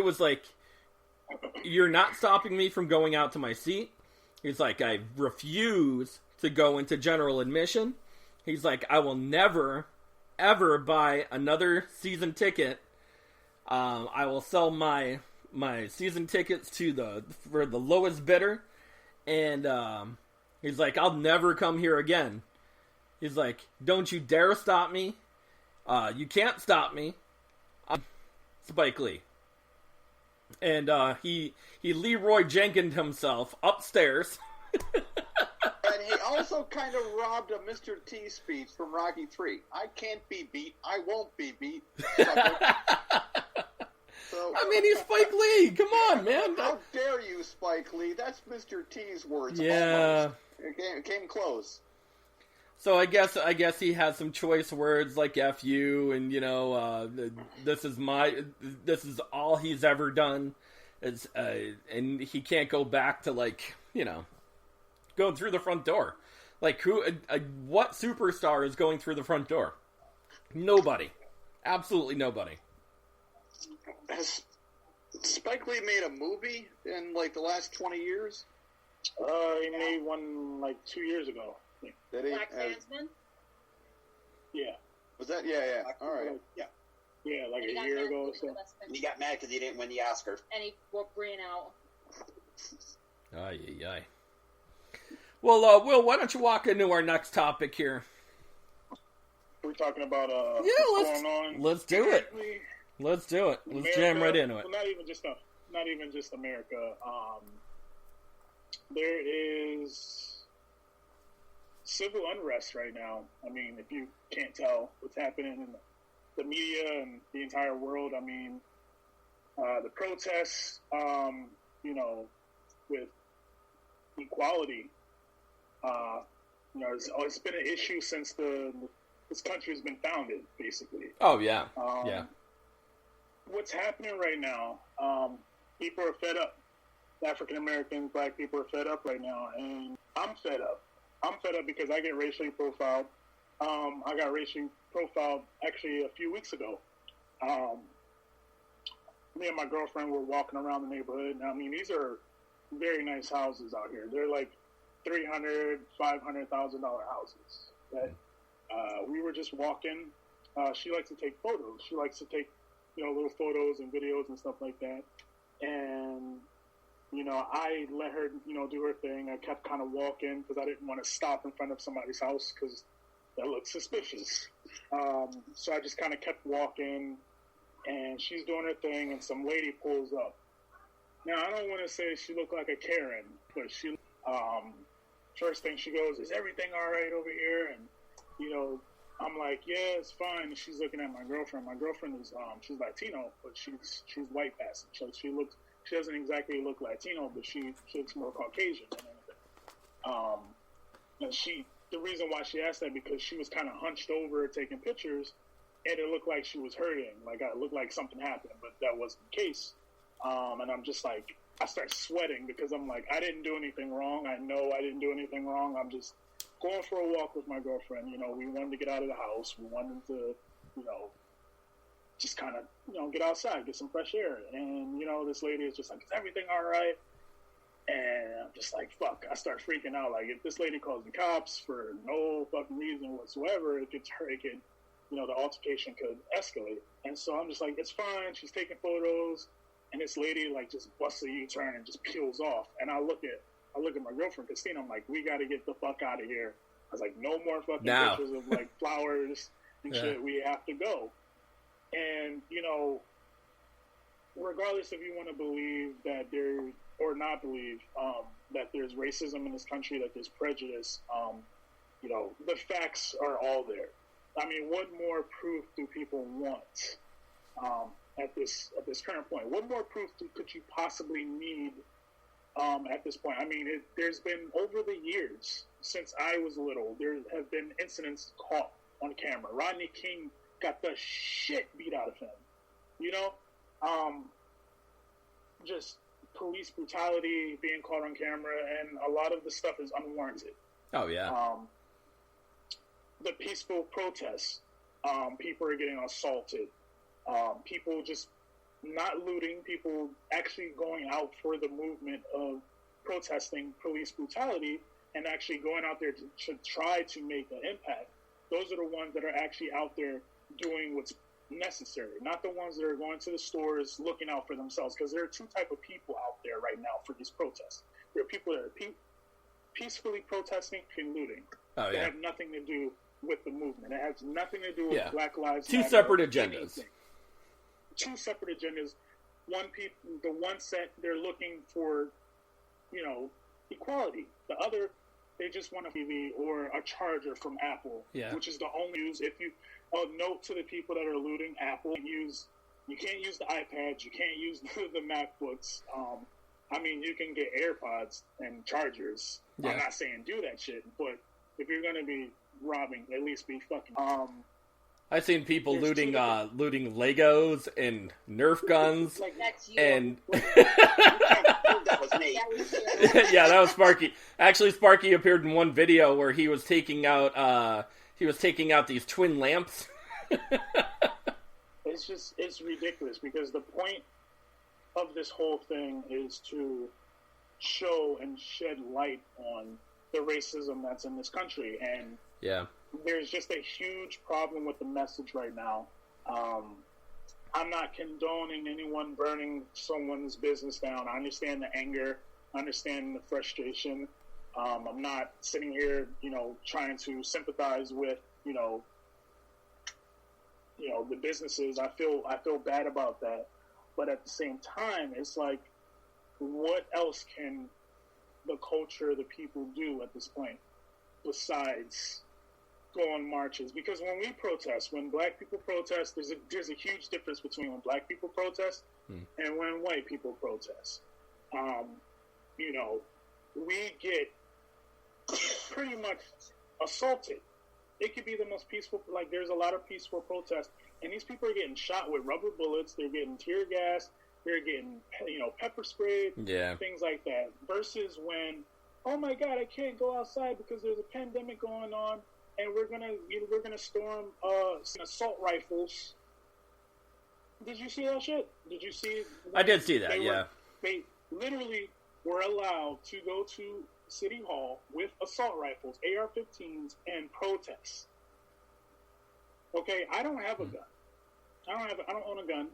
was like, "You're not stopping me from going out to my seat." He's like, "I refuse to go into general admission." He's like, "I will never, ever buy another season ticket. I will sell my season tickets for the lowest bidder." And he's like, "I'll never come here again." He's like, "Don't you dare stop me. You can't stop me." Spike Lee. And he Leroy Jenkins himself upstairs. And he also kind of robbed a Mr. T speech from Rocky III. "I can't be beat. I won't be beat." So, I mean, he's Spike Lee. Come on, man. How dare you, Spike Lee? That's Mr. T's words. Yeah. Almost. It came close. So I guess he has some choice words like "F you" and this is all he's ever done. And he can't go back to going through the front door. Like what superstar is going through the front door? Nobody. Absolutely nobody. Has Spike Lee made a movie in the last 20 years? He made one 2 years ago. Did he? Black Klansman? Yeah. Was that? Yeah. All right. Yeah, like a year ago or so. And he got mad because he didn't win the Oscar. And he ran out. Ay. Well, Will, why don't you walk into our next topic here? We're talking about what's going on. Let's do it. Let's do it. Let's jam right into it. Well, not even just America. There is civil unrest right now. I mean, if you can't tell what's happening in the media and the entire world, I mean, the protests, with equality, it's been an issue since this country has been founded, basically. Oh, yeah. Yeah. What's happening right now, people are fed up. African Americans, black people are fed up right now, and I'm fed up. I'm fed up because I get racially profiled. I got racially profiled actually a few weeks ago. Me and my girlfriend were walking around the neighborhood. Now, I mean, these are very nice houses out here. They're like $300,000, $500,000 houses. That we were just walking. She likes to take photos. She likes to take little photos and videos and stuff like that. And, I let her, do her thing. I kept kind of walking because I didn't want to stop in front of somebody's house because that looked suspicious. So I just kind of kept walking, and she's doing her thing, and some lady pulls up. Now, I don't want to say she looked like a Karen, but she, first thing she goes, "Is everything all right over here?" And, I'm like, "Yeah, it's fine." And she's looking at my girlfriend. My girlfriend is, she's Latino, but she's white passing. So she doesn't exactly look Latino, but she looks more Caucasian than anything. And the reason why she asked that, because she was kind of hunched over taking pictures, and it looked like she was hurting. Like, it looked like something happened, but that wasn't the case. And I'm just like, I start sweating because I'm like, I didn't do anything wrong. I know I didn't do anything wrong. I'm just going for a walk with my girlfriend. We wanted to get out of the house. We wanted to, just kind of, get outside, get some fresh air. And, this lady is just like, "Is everything all right?" And I'm just like, fuck. I start freaking out. Like, if this lady calls the cops for no fucking reason whatsoever, it could, the altercation could escalate. And so I'm just like, it's fine. She's taking photos. And this lady, just busts a U-turn and just peels off. And I look at my girlfriend, Christina. I'm like, we got to get the fuck out of here. I was like, no more fucking pictures of, flowers and shit. We have to go. And, regardless if you want to believe that or not believe that there's racism in this country, that there's prejudice, the facts are all there. I mean, what more proof do people want at this current point? What more proof could you possibly need at this point? I mean, there's been, over the years, since I was little, there have been incidents caught on camera. Rodney King got the shit beat out of him. Just police brutality being caught on camera, and a lot of the stuff is unwarranted. Oh, yeah. The peaceful protests, people are getting assaulted. People just, not looting, people actually going out for the movement of protesting police brutality and actually going out there to try to make an impact. Those are the ones that are actually out there doing what's necessary, not the ones that are going to the stores looking out for themselves, because there are two type of people out there right now for these protests. There are people that are peacefully protesting and looting. Oh, yeah. That have nothing to do with the movement. It has nothing to do with Black Lives Matter. Two separate agendas. The one set, they're looking for, equality. The other, they just want a TV or a charger from Apple, which is the only use. If you note to the people that are looting Apple, you can't use the iPads, you can't use the MacBooks. You can get AirPods and chargers. Yeah. I'm not saying do that shit, but if you're gonna be robbing, at least be fucking. I've seen people looting Legos and Nerf guns. Like, that's you. And That was me. Yeah, that was Sparky. Actually, Sparky appeared in one video where he was taking out these twin lamps. It's ridiculous, because the point of this whole thing is to show and shed light on the racism that's in this country, and there's just a huge problem with the message right now. I'm not condoning anyone burning someone's business down. I understand the anger, I understand the frustration. I'm not sitting here, trying to sympathize with, the businesses. I feel bad about that, but at the same time, it's like, what else can the culture, the people do at this point besides go on marches? Because when we protest, when black people protest, there's a huge difference between when black people protest and when white people protest. We get pretty much assaulted. It could be the most peaceful, like, there's a lot of peaceful protests, and these people are getting shot with rubber bullets, they're getting tear gas, they're getting, pepper sprayed, things like that. Versus when, oh my God, I can't go outside because there's a pandemic going on, and we're gonna storm some assault rifles. Did you see that shit? Did you see? I did see that. They literally were allowed to go to City Hall with assault rifles, AR-15s, and protest. Okay, I don't have a gun. I don't own a gun.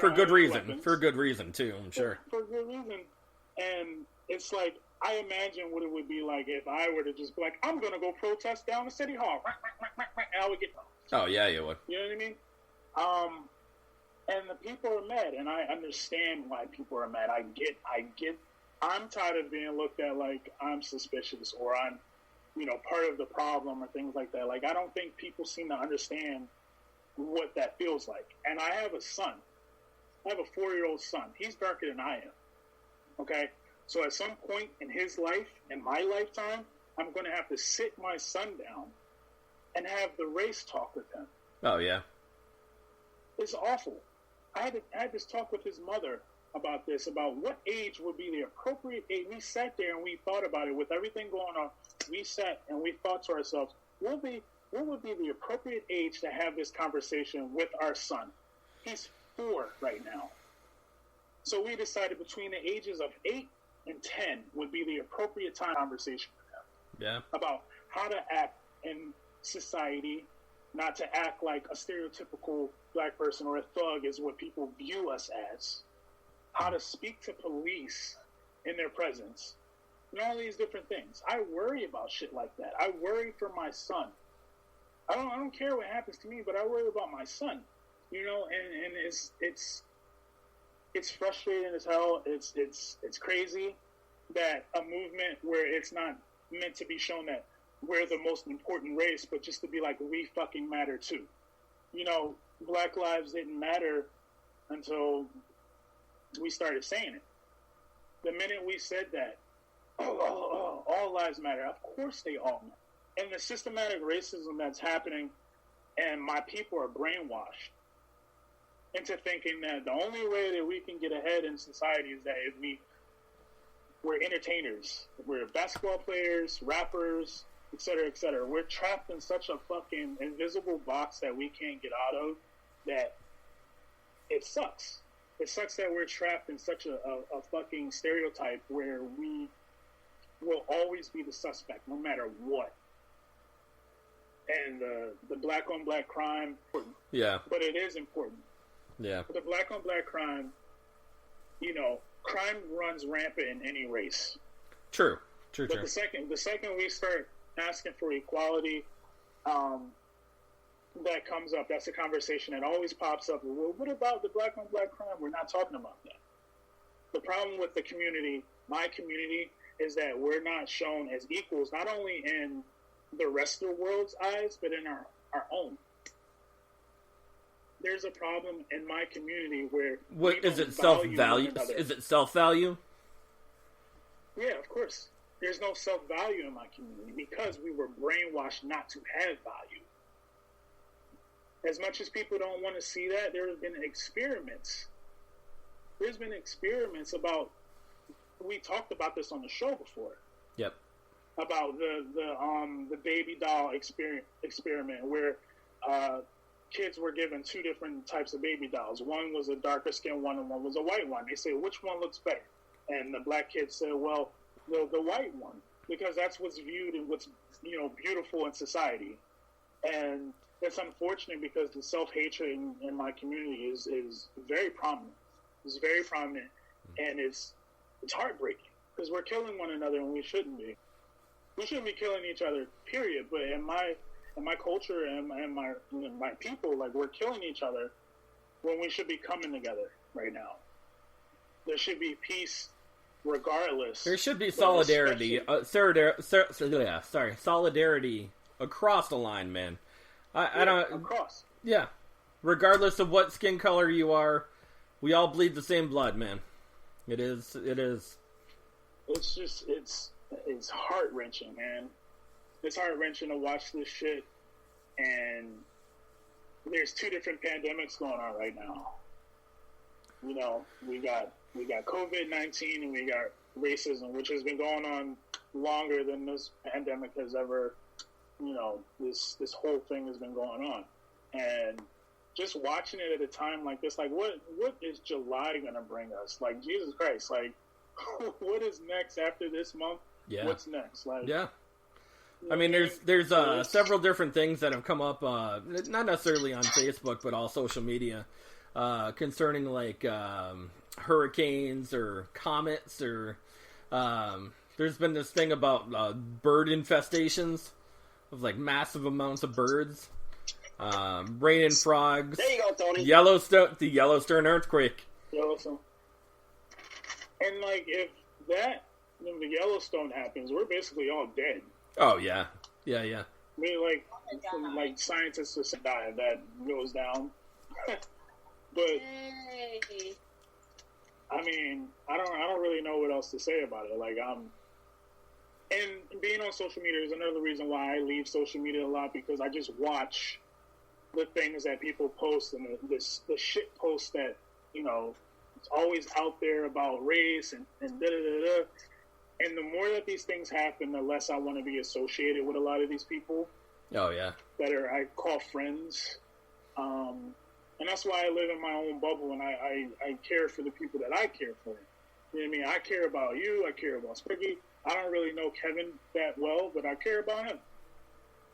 For good reason. For good reason too, I'm sure. For good reason. And it's like, I imagine what it would be like if I were to just be like, I'm going to go protest down the City Hall. And I would get... Oh, yeah, you would. You know what I mean? And the people are mad, and I understand why people are mad. I get. I'm tired of being looked at like I'm suspicious or I'm, part of the problem or things like that. Like, I don't think people seem to understand what that feels like. And I have a son. I have a 4-year-old son. He's darker than I am. Okay? So at some point in his life, in my lifetime, I'm going to have to sit my son down and have the race talk with him. Oh, yeah. It's awful. I had this talk with his mother about this, about what age would be the appropriate age. We sat there and we thought about it with everything going on. We sat and we thought to ourselves, what would be the appropriate age to have this conversation with our son? He's 4 right now. So we decided between the ages of 8 and 10 would be the appropriate time conversation with him. Yeah. About how to act in society, not to act like a stereotypical black person or a thug is what people view us as. How to speak to police in their presence. And all these different things. I worry about shit like that. I worry for my son. I don't care what happens to me, but I worry about my son. And it's frustrating as hell. It's crazy that a movement where it's not meant to be shown that we're the most important race, but just to be like, we fucking matter too. Black lives didn't matter until we started saying it. The minute we said that, all lives matter. Of course they all matter. And the systematic racism that's happening, and my people are brainwashed into thinking that the only way that we can get ahead in society is that if we're entertainers. We're basketball players, rappers, et cetera, et cetera. We're trapped in such a fucking invisible box that we can't get out of, that it sucks. It sucks that we're trapped in such a fucking stereotype where we will always be the suspect, no matter what. And the black on black crime, yeah, but it is important. Yeah, the black on black crime, you know, crime runs rampant in any race. True. But the second we start asking for equality, that comes up. That's a conversation that always pops up. Well, what about the black on black crime? We're not talking about that. The problem with the community, my community, is that we're not shown as equals, not only in the rest of the world's eyes, but in our own. There's a problem in my community where what is it? Self-value? Is it self-value? Yeah, of course. There's no self-value in my community because we were brainwashed not to have value. As much as people don't want to see that, there have been experiments. There's been experiments about. We talked about this on the show before. Yep. About the baby doll experiment where kids were given two different types of baby dolls. One was a darker skinned one, and one was a white one. They said, which one looks better? And the black kid said, well, the white one, because that's what's viewed and what's, you know, beautiful in society. And it's unfortunate because the self-hatred in my community is very prominent. It's very prominent, and it's heartbreaking because we're killing one another and we shouldn't be. We shouldn't be killing each other, period. But in my culture and my people, like, we're killing each other when we should be coming together right now. There should be peace regardless. There should be solidarity. Solidarity across the line, man. I don't... Across. Yeah. Regardless of what skin color you are, we all bleed the same blood, man. It is. It's just, it's heart-wrenching, man. It's heart-wrenching to watch this shit, and there's two different pandemics going on right now. You know, we got COVID-19 and we got racism, which has been going on longer than this pandemic has ever, you know, this whole thing has been going on. And just watching it at a time like this, like, what is July going to bring us? Like, Jesus Christ, like, what is next after this month? Yeah. What's next? Like, yeah. I mean, there's several different things that have come up, not necessarily on Facebook, but all social media, concerning, like, hurricanes or comets, or there's been this thing about bird infestations of, like, massive amounts of birds, rain and frogs. There you go, Tony. The Yellowstone earthquake. Yellowstone. And, like, if the Yellowstone happens, we're basically all dead. Oh, yeah. Yeah. I mean, like scientists just die if that goes down. But, I mean, I don't really know what else to say about it. Like, and being on social media is another reason why I leave social media a lot, because I just watch the things that people post and the shit posts that, you know, it's always out there about race and da-da-da-da. And the more that these things happen, the less I want to be associated with a lot of these people. Oh, yeah. That I call friends. And that's why I live in my own bubble, and I care for the people that I care for. You know what I mean? I care about you. I care about Spriggy. I don't really know Kevin that well, but I care about him.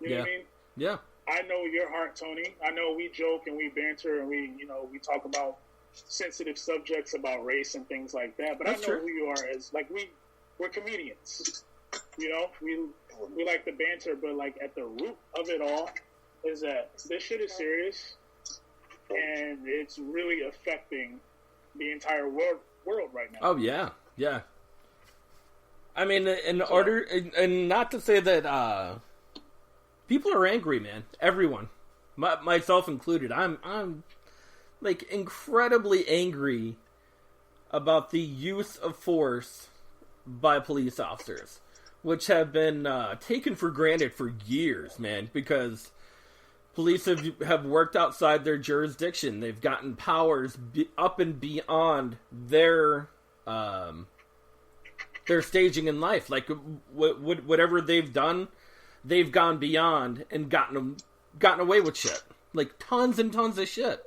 You know what I mean? Yeah. I know your heart, Tony. I know we joke and we banter and we talk about sensitive subjects about race and things like that. But that's I know true. Who you are as, like, we're comedians. You know, we like the banter, but, like, at the root of it all is that this shit is serious, and it's really affecting the entire world right now. Oh yeah. I mean, and not to say that people are angry, man. Everyone, myself included. I'm like incredibly angry about the use of force by police officers, which have been taken for granted for years, man, because police have worked outside their jurisdiction. They've gotten powers up and beyond their staging in life. Like, whatever they've done, they've gone beyond and gotten away with shit. Like, tons and tons of shit.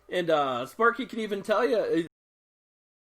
And Sparky can even tell you,